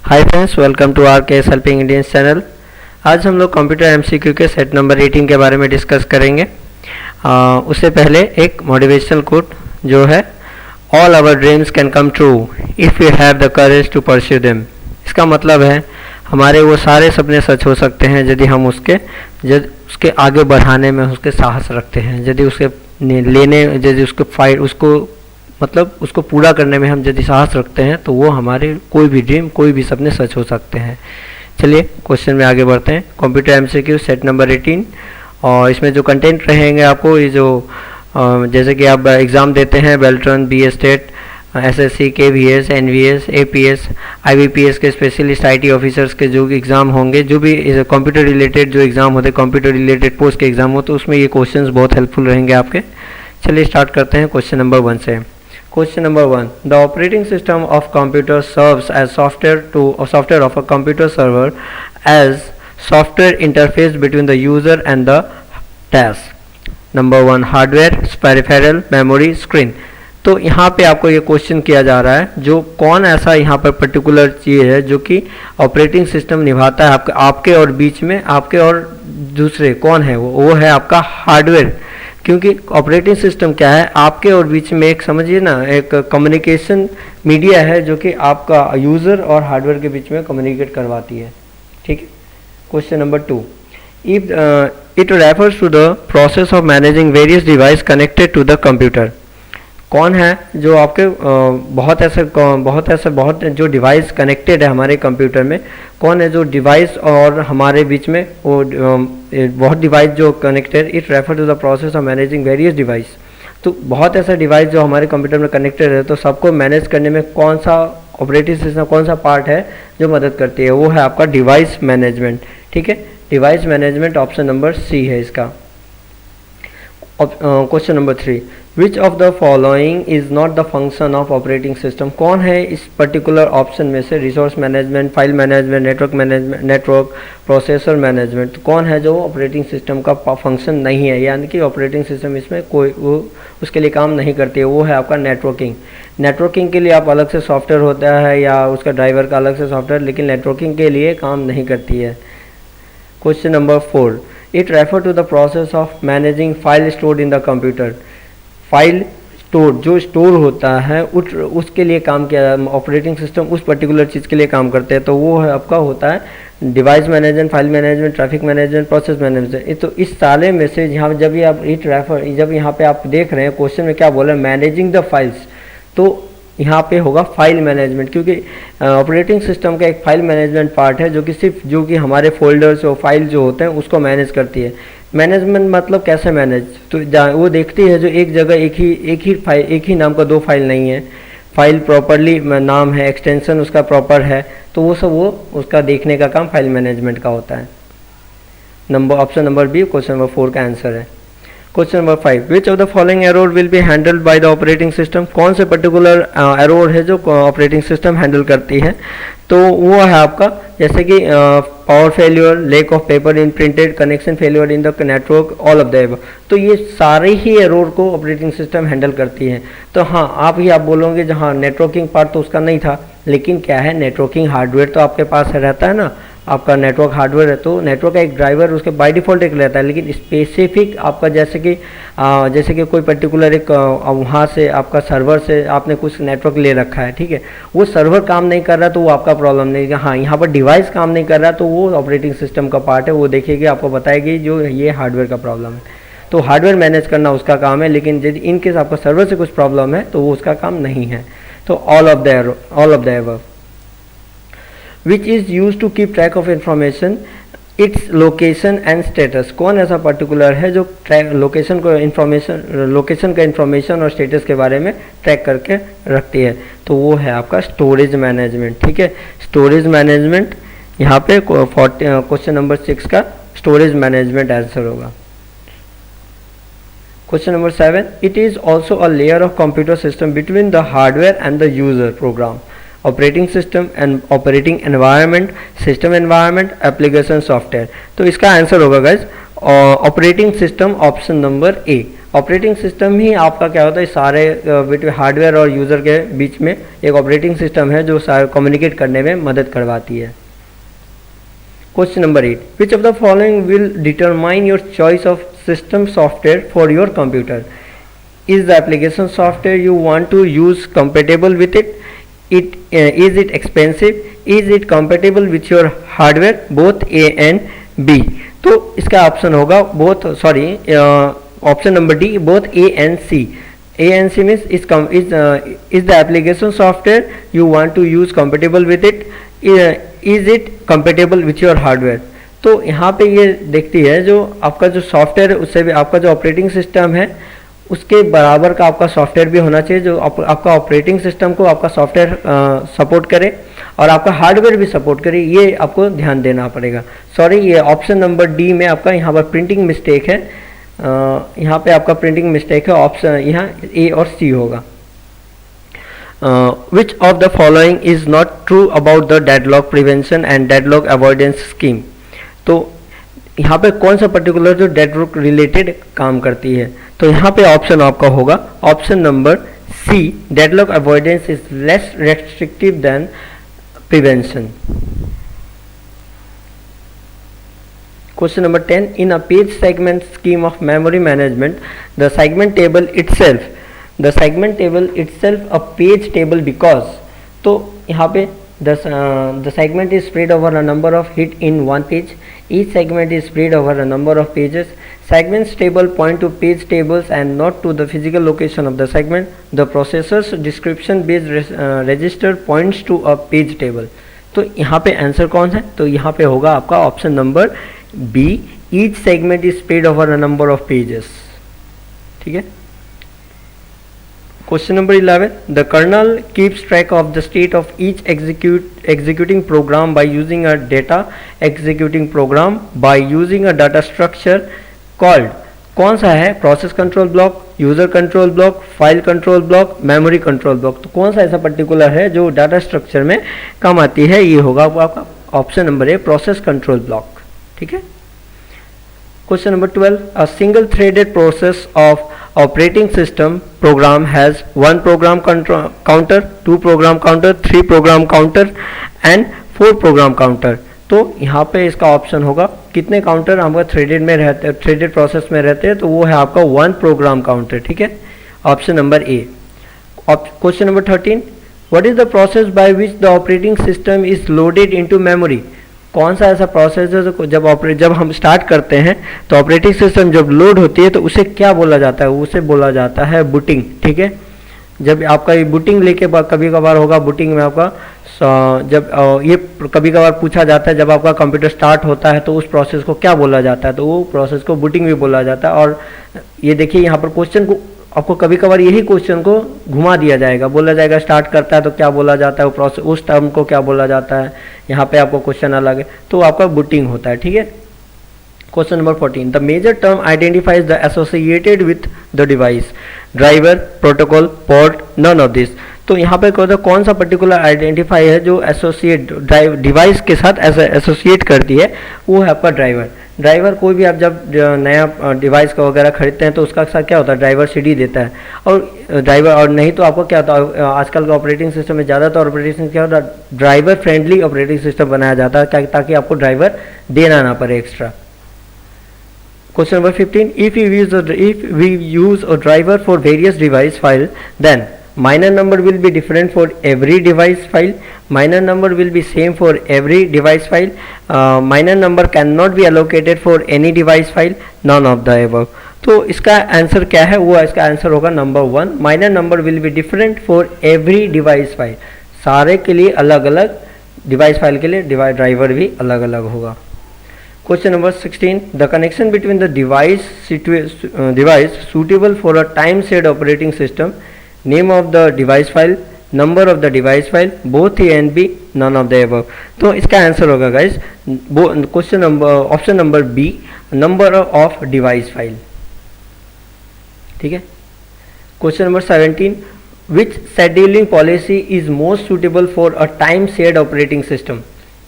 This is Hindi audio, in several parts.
Hi friends, welcome to R K S helping Indians channel. आज हम लोग कंप्यूटर एमसीक्यू के सेट नंबर 18 के बारे में डिस्कस करेंगे। उससे पहले एक मोटिवेशनल कोट जो है, all our dreams can come true if you have the courage to pursue them. इसका मतलब है हमारे वो सारे सपने सच हो सकते हैं यदि हम उसके आगे बढ़ाने में उसके साहस रखते हैं, यदि उसको पूरा करने में हम यदि साहस रखते हैं तो वो हमारे कोई भी ड्रीम, कोई भी सपने सच हो सकते हैं। चलिए क्वेश्चन में आगे बढ़ते हैं। कंप्यूटर एमसीक्यू सेट नंबर 18, और इसमें जो कंटेंट रहेंगे आपको ये जो जैसे कि आप एग्ज़ाम देते हैं Beltron, B state, SSC, KVS, NVS, APS, IBPS के स्पेशलिस्ट आईटी ऑफिसर्स के जो एग्ज़ाम होंगे, जो भी कंप्यूटर रिलेटेड जो एग्ज़ाम होते हैं, कंप्यूटर रिलेटेड पोस्ट के एग्ज़ाम हो, तो उसमें ये क्वेश्चंस बहुत हेल्पफुल रहेंगे आपके। चलिए स्टार्ट करते हैं क्वेश्चन नंबर 1 से। Question number 1. The operating system of computer serves as software of a computer server as software interface between the user and the task. Number 1. Hardware, peripheral, memory, screen. तो यहाँ पे आपको ये क्वेश्चन किया जा रहा है, जो कौन ऐसा यहाँ पर पर्टिकुलर चीज़ है जो कि ऑपरेटिंग सिस्टम निभाता है आपके और बीच में, आपके और दूसरे कौन है वो है आपका हार्डवेयर। क्योंकि ऑपरेटिंग सिस्टम क्या है, आपके और बीच में एक समझिए ना, एक कम्युनिकेशन मीडिया है जो कि आपका यूज़र और हार्डवेयर के बीच में कम्युनिकेट करवाती है। ठीक है। Question number 2. It refers to the process of managing various device connected to the computer. कौन है जो आपके बहुत जो डिवाइस कनेक्टेड है हमारे कंप्यूटर में, कौन है जो डिवाइस और हमारे बीच में वो बहुत डिवाइस जो connected. It refer to the process of managing various device. तो बहुत ऐसा डिवाइस जो हमारे कंप्यूटर में कनेक्टेड है, तो सबको मैनेज करने में कौन सा ऑपरेटिंग सिस्टम, कौन सा पार्ट है जो मदद करती है, वो है आपका डिवाइस मैनेजमेंट। ठीक है, device management option number C है इसका। Question number 3. Which of the following is not the function of operating system. कौन है इस पर्टिकुलर ऑप्शन में से, resource management, file management, network processor management, तो कौन है जो ऑपरेटिंग सिस्टम का फंक्शन नहीं है, यानी कि ऑपरेटिंग सिस्टम इसमें कोई वो उसके लिए काम नहीं करती है, वो है आपका नेटवर्किंग। नेटवर्किंग के लिए आप अलग से सॉफ्टवेयर होता है या उसका ड्राइवर का अलग से सॉफ्टवेयर, लेकिन नेटवर्किंग के लिए काम नहीं करती है। Question number 4. It refer to the process of managing file stored in the computer. File store जो स्टोर होता है उसके लिए काम किया, ऑपरेटिंग सिस्टम उस पर्टिकुलर चीज़ के लिए काम करते हैं, तो वो है आपका होता है device management, file management, traffic management, process management. तो इस सारे में से यहाँ जब यहाँ पे आप देख रहे हैं क्वेश्चन में क्या बोला, मैनेजिंग द फाइल्स, तो यहाँ पे होगा फाइल मैनेजमेंट, क्योंकि ऑपरेटिंग सिस्टम का एक फाइल मैनेजमेंट पार्ट है जो कि हमारे फोल्डर्स और फाइल जो होते हैं उसको मैनेज करती है। मैनेजमेंट मतलब कैसे मैनेज, तो वो देखती है जो एक जगह एक ही नाम का दो फाइल नहीं है, फाइल प्रॉपरली नाम है, एक्सटेंशन उसका प्रॉपर है, तो वो उसका देखने का काम फाइल मैनेजमेंट का होता है। Option number B question number 4 का आंसर है। Question number 5. Which of the following error will be handled by the operating system. कौन से पर्टिकुलर एरर है जो ऑपरेटिंग सिस्टम हैंडल करती है, तो वो है आपका जैसे कि power failure, lack of paper in printed, connection failure in the network, all of the above. तो ये सारे ही एरर को ऑपरेटिंग सिस्टम हैंडल करती है। तो हाँ, आप बोलोगे जहाँ नेटवर्किंग पार्ट तो उसका नहीं था, लेकिन क्या है, नेटवर्किंग हार्डवेयर तो आपके पास रहता है ना, आपका नेटवर्क हार्डवेयर है, तो नेटवर्क का एक ड्राइवर उसके बाय डिफ़ॉल्ट एक रहता है, लेकिन स्पेसिफिक आपका जैसे कि कोई पर्टिकुलर एक वहाँ से आपका सर्वर से आपने कुछ नेटवर्क ले रखा है, ठीक है, वो सर्वर काम नहीं कर रहा तो वो आपका प्रॉब्लम नहीं है। हाँ, यहाँ पर डिवाइस काम नहीं कर रहा तो वो ऑपरेटिंग सिस्टम का पार्ट है, वो देखेगी, आपको बताएगी जो ये हार्डवेयर का प्रॉब्लम है, तो हार्डवेयर मैनेज करना उसका काम है। लेकिन यदि इनकेस आपका सर्वर से कुछ प्रॉब्लम है तो वो उसका काम नहीं है। तो all of the above. Which is used to keep track of information, its location and status। कौन ऐसा पर्टिकुलर है जो लोकेशन का इंफॉर्मेशन और स्टेटस के बारे में ट्रैक करके रखती है, तो वो है आपका स्टोरेज मैनेजमेंट। ठीक है, स्टोरेज मैनेजमेंट यहाँ पे क्वेश्चन नंबर 6 का स्टोरेज मैनेजमेंट आंसर होगा। Question number 7. It is also a layer of computer system between the hardware and the user program, operating system and operating environment, system environment, application software. तो इसका आंसर होगा guys operating system option number A. Operating system ही आपका क्या होता है, सारे बिटवीन हार्डवेयर और यूज़र के बीच में एक ऑपरेटिंग सिस्टम है जो सारे कम्युनिकेट करने में मदद करवाती है। Question number 8, which of the following will determine your choice of system software for your computer? Is the application software you want to use compatible with it? Is it expensive? Is it compatible with your hardware? Both A and B. तो इसका ऑप्शन होगा both, sorry option number D, both A and C. A and C means is the application software you want to use compatible with it? Is it compatible with your hardware? तो यहाँ पे ये देखती है जो आपका जो सॉफ्टवेयर है उससे भी आपका जो ऑपरेटिंग सिस्टम है उसके बराबर का आपका सॉफ्टवेयर भी होना चाहिए, जो आपका ऑपरेटिंग सिस्टम को आपका सॉफ्टवेयर सपोर्ट करे और आपका हार्डवेयर भी सपोर्ट करे, ये आपको ध्यान देना पड़ेगा। सॉरी, ये ऑप्शन नंबर डी में आपका यहाँ पर प्रिंटिंग मिस्टेक है, यहाँ पे आपका प्रिंटिंग मिस्टेक है, ऑप्शन यहाँ ए और सी होगा। विच of the following is not true about the deadlock prevention and deadlock avoidance scheme? तो यहाँ पे कौन सा पर्टिकुलर जो डेडलॉक रिलेटेड काम करती है? तो यहाँ पे ऑप्शन आपका होगा option number C, deadlock avoidance is less restrictive than prevention. Question number 10, in a page segment scheme of memory management the segment table itself a page table because, तो यहाँ पे the segment is spread over a number of hit in one page. Each segment is spread over a number of pages. Segments table point to page tables and not to the physical location of the segment. The processor's description based register points to a page table. तो यहाँ पे आंसर कौन है? तो यहाँ पे होगा आपका option number B, each segment is spread over a number of pages. ठीक है। Question number 11, the kernel keeps track of the state of each executing program by using a data structure called, कौन सा है? Process control block, user control block, file control block, memory control block. तो कौन सा ऐसा पर्टिकुलर है जो डाटा स्ट्रक्चर में काम आती है? ये होगा आपका ऑप्शन नंबर ए, प्रोसेस कंट्रोल ब्लॉक। ठीक है। Question number 12, a single threaded process of operating system program has one program counter, two program counter, three program counter and four program counter। तो यहाँ पे इसका ऑप्शन होगा कितने काउंटर आपका थ्रेडेड में रहते हैं, थ्रेडेड प्रोसेस में रहते हैं, तो वो है आपका वन प्रोग्राम काउंटर। ठीक है, option number A. Question number 13, what is the process by which the operating system is loaded into memory? कौन सा ऐसा प्रोसेस है जब हम स्टार्ट करते हैं तो ऑपरेटिंग सिस्टम जब लोड होती है तो उसे क्या बोला जाता है? उसे बोला जाता है बूटिंग। ठीक है, जब आपका ये बूटिंग लेके कभी कभार होगा, बूटिंग में आपका जब ये कभी कभार पूछा जाता है, जब आपका कंप्यूटर स्टार्ट होता है तो उस प्रोसेस को क्या बोला जाता है? तो वो प्रोसेस को बूटिंग भी बोला जाता है। और ये देखिए यहाँ पर क्वेश्चन को आपको कभी कभार यही क्वेश्चन को घुमा दिया जाएगा, बोला जाएगा स्टार्ट करता है तो क्या बोला जाता है, वो प्रोसेस उस टर्म को क्या बोला जाता है, यहाँ पे आपको क्वेश्चन अलग है, तो आपका बूटिंग होता है। ठीक है। Question number 14, the major term identifies the associated with the device, driver, protocol, port, none of this. तो यहाँ पे कौन सा पर्टिकुलर आइडेंटिफाई है जो एसोसिएट डिवाइस के साथ एसोसिएट करती है? वो है आपका ड्राइवर। ड्राइवर कोई भी आप जब नया डिवाइस का वगैरह खरीदते हैं तो उसका साथ क्या होता है? ड्राइवर सीडी देता है। और ड्राइवर, और नहीं तो आपको क्या होता है, आजकल का ऑपरेटिंग सिस्टम में ज़्यादातर ऑपरेटिंग सिस्टम क्या होता है? ड्राइवर फ्रेंडली ऑपरेटिंग सिस्टम बनाया जाता है ताकि आपको ड्राइवर देना ना पड़े extra. Question number 15, if we use a driver for various device file, then minor number will be different for every device file, minor number will be same for every device file, minor number cannot be allocated for any device file, none of the above। तो इसका आंसर क्या है? वो इसका आंसर होगा number 1, minor number will be different for every device file. सारे के लिए अलग अलग, डिवाइस फाइल के लिए ड्राइवर भी अलग अलग होगा। Question number 16, the connection between the device suitable for a time shared operating system, name of the device file, number of the device file, both A and B, none of the above। तो इसका आंसर होगा guys question number option number B, number of device file. ठीक है। Question number 17, which scheduling policy is most suitable for a time shared operating system?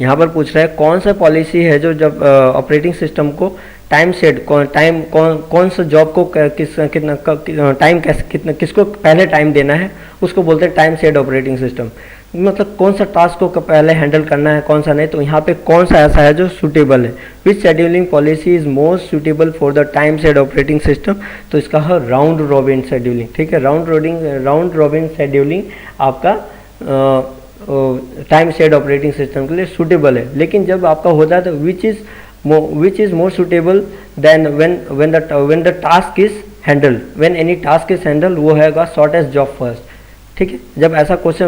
यहाँ पर पूछ रहा है कौन सा पॉलिसी है जो जब ऑपरेटिंग सिस्टम को टाइम सेट कौन सा जॉब को कितना टाइम कितना किसको पहले टाइम देना है, उसको बोलते हैं टाइम सेट ऑपरेटिंग सिस्टम। मतलब कौन सा टास्क को पहले हैंडल करना है, कौन सा नहीं। तो यहाँ पे कौन सा ऐसा है जो सूटेबल है, which scheduling policy is most suitable for the time set operating system. तो इसका है राउंड रॉबिन शेड्यूलिंग। ठीक है, राउंड रॉबिन शेड्यूलिंग आपका टाइम सेट ऑपरेटिंग सिस्टम के लिए सूटेबल है। लेकिन जब आपका होता है तो which is more suitable than when the task is handle, when any task is handle, वो हैगा शॉर्टेस्ट जॉब फर्स्ट। ठीक है, जब ऐसा question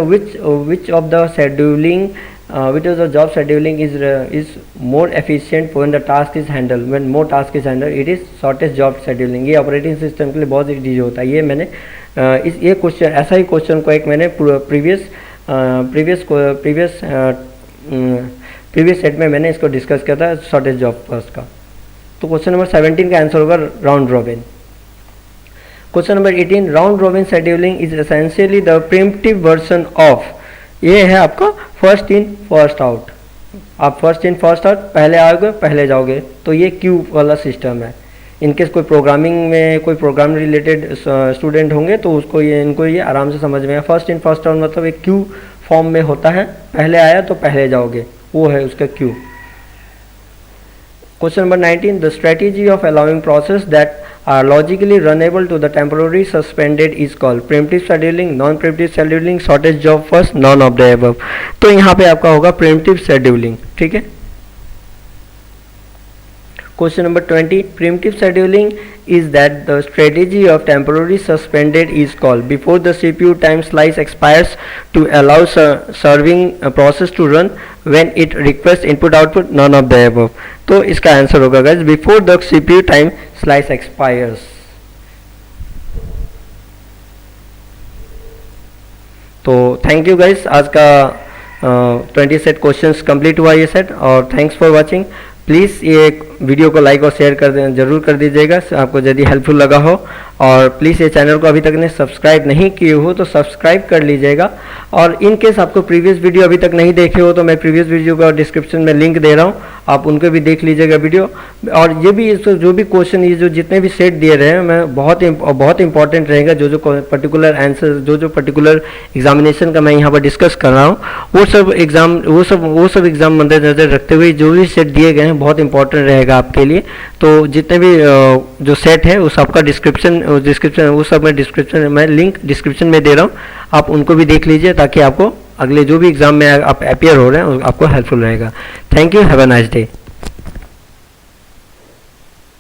which of the scheduling which of the job scheduling is more efficient when the task is handled, when more task is handled, it is shortest job scheduling। ये ऑपरेटिंग सिस्टम के लिए बहुत इजी होता है। ये मैंने ये क्वेश्चन ऐसा ही क्वेश्चन को एक मैंने प्रीवियस सेट में मैंने इसको डिस्कस किया था शॉर्टेज जॉब फर्स्ट का। तो क्वेश्चन नंबर 17 का आंसर होगा round robin. Question number 18, round robin scheduling is essentially the preemptive version of, ये है आपका फर्स्ट इन फर्स्ट आउट। आप फर्स्ट इन फर्स्ट आउट, पहले आओगे पहले जाओगे, तो ये क्यू वाला सिस्टम है। इनकेस कोई प्रोग्रामिंग में कोई प्रोग्राम रिलेटेड स्टूडेंट होंगे तो उसको इनको ये आराम से समझ में आए। फर्स्ट इन फर्स्ट आउट मतलब एक क्यू फॉर्म में होता है, पहले आया तो पहले जाओगे, वो है उसका Q. Question number 19, the strategy of allowing process that are logically runnable to the temporary suspended is called preemptive scheduling, non-preemptive scheduling, shortest job first, none of the above। तो यहाँ पे आपका होगा preemptive scheduling। ठीक है। Question number 20, preemptive scheduling is that the strategy of temporary suspended is called before the CPU time slice expires to allow serving process to run when it requests input output, none of the above। तो इसका आंसर होगा guys before the CPU time slice expires। तो थैंक यू गाइस, आज का 20 सेट क्वेश्चंस कंप्लीट हुआ ये सेट, और थैंक्स फॉर वाचिंग। प्लीज़ ये वीडियो को लाइक और शेयर जरूर कर दीजिएगा आपको यदि हेल्पफुल लगा हो, और प्लीज़ ये चैनल को अभी तक ने सब्सक्राइब नहीं किए हो तो सब्सक्राइब कर लीजिएगा। और इन केस आपको प्रीवियस वीडियो अभी तक नहीं देखे हो तो मैं प्रीवियस वीडियो का डिस्क्रिप्शन में लिंक दे रहा हूँ, आप उनको भी देख लीजिएगा वीडियो। और ये भी जो भी क्वेश्चन ये जो जितने भी सेट दिए रहे हैं मैं बहुत इंपॉर्टेंट रहेगा, जो पर्टिकुलर आंसर जो पर्टिकुलर एग्जामिनेशन का मैं यहाँ पर डिस्कस कर रहा हूँ, वो सब एग्जाम मद्देनजर रखते हुए जो भी सेट दिए गए हैं बहुत इंपॉर्टेंट रहेगा आपके लिए। तो जितने भी जो सेट है उस आपका डिस्क्रिप्शन वो सब मैं डिस्क्रिप्शन में लिंक डिस्क्रिप्शन में दे रहा हूँ, आप उनको भी देख लीजिए ताकि आपको अगले जो भी एग्जाम में आप अपियर हो रहे हैं आपको हेल्पफुल रहेगा। Thank you, have a nice day.